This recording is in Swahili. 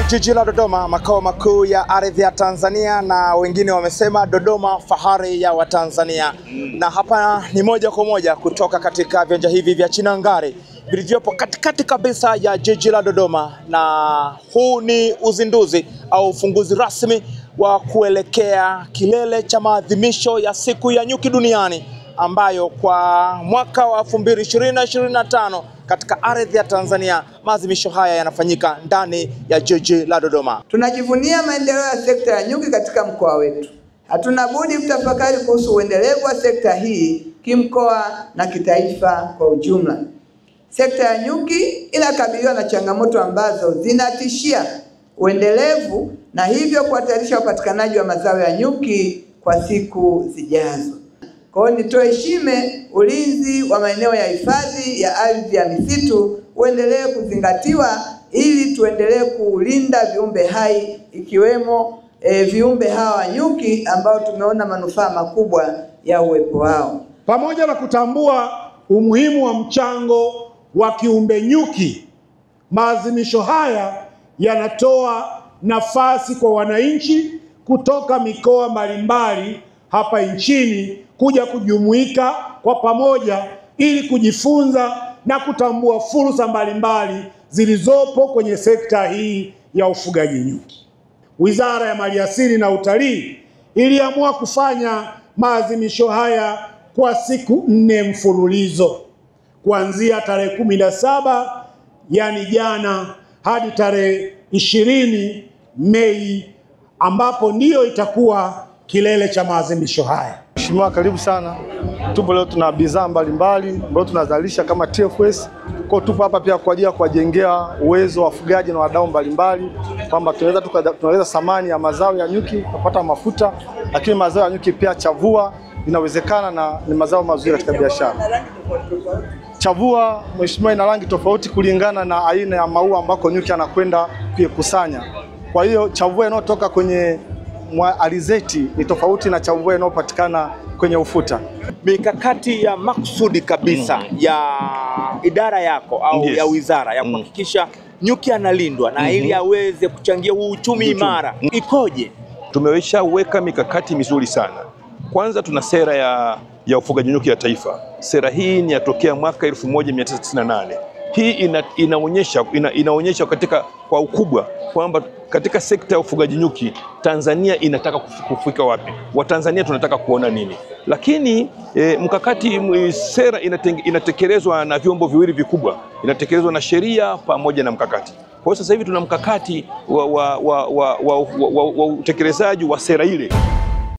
Jiji la Dodoma, makao makuu ya ardhi ya Tanzania, na wengine wamesema Dodoma fahari ya Watanzania. Na hapa ni moja kwa moja kutoka katika viwanja hivi vya Chinangari vilivyopo katikati kabisa ya jiji la Dodoma, na huu ni uzinduzi au ufunguzi rasmi wa kuelekea kilele cha maadhimisho ya siku ya nyuki duniani, ambayo kwa mwaka wa 2025 katika ardhi ya Tanzania maadhimisho haya yanafanyika ndani ya jiji la Dodoma. Tunajivunia maendeleo ya sekta ya nyuki katika mkoa wetu. Hatuna budi kutafakari kuhusu uendelevu wa sekta hii kimkoa na kitaifa kwa ujumla. Sekta ya nyuki inakabiliwa na changamoto ambazo zinatishia uendelevu na hivyo kuhatarisha upatikanaji wa mazao ya nyuki kwa siku zijazo. Kwa hiyo nitoe heshime ulinzi wa maeneo ya hifadhi ya ardhi ya misitu uendelee kuzingatiwa ili tuendelee kulinda viumbe hai ikiwemo viumbe hawa nyuki ambao tumeona manufaa makubwa ya uwepo wao. Pamoja na kutambua umuhimu wa mchango wa kiumbe nyuki, maadhimisho haya yanatoa nafasi kwa wananchi kutoka mikoa mbalimbali hapa nchini kuja kujumuika kwa pamoja ili kujifunza na kutambua fursa mbalimbali zilizopo kwenye sekta hii ya ufugaji nyuki. Wizara ya Maliasili na Utalii iliamua kufanya maadhimisho haya kwa siku 4 mfululizo kuanzia tarehe 17 yani jana hadi tarehe 20 Mei, ambapo ndiyo itakuwa kilele cha maadhimisho haya. Mheshimiwa, karibu sana. Tupo leo tuna bidhaa mbalimbali ambazo tunazalisha kama TFS. Kwa tupo hapa pia kwa ajili ya kuwajengea uwezo wa wafugaji na wadau mbalimbali kwamba tunaweza thamani ya mazao ya nyuki kupata mafuta, lakini mazao ya nyuki pia chavua inawezekana na ni mazao mazuri katika biashara. Chavua, Mheshimiwa, ina rangi tofauti kulingana na aina ya maua ambako nyuki anakwenda kukusanya. Kwa hiyo chavua inayotoka kwenye alizeti ni tofauti na chavua inayopatikana kwenye ufuta. Mikakati ya makusudi kabisa ya idara yako au ya wizara ya kuhakikisha nyuki analindwa na ili aweze kuchangia uchumi imara ikoje? Tumeweka mikakati mizuri sana. Kwanza tuna sera ya ufugaji nyuki ya taifa. Sera hii ni yatokea mwaka 1998. Hii inaonyesha katika kwa ukubwa kwamba katika sekta ya ufugaji nyuki Tanzania inataka kufika wapi, Watanzania tunataka kuona nini. Lakini sera inatekelezwa na vyombo viwili vikubwa, inatekelezwa na sheria pamoja na mkakati. Kwa hiyo sasa hivi tuna mkakati wa utekelezaji wa sera ile.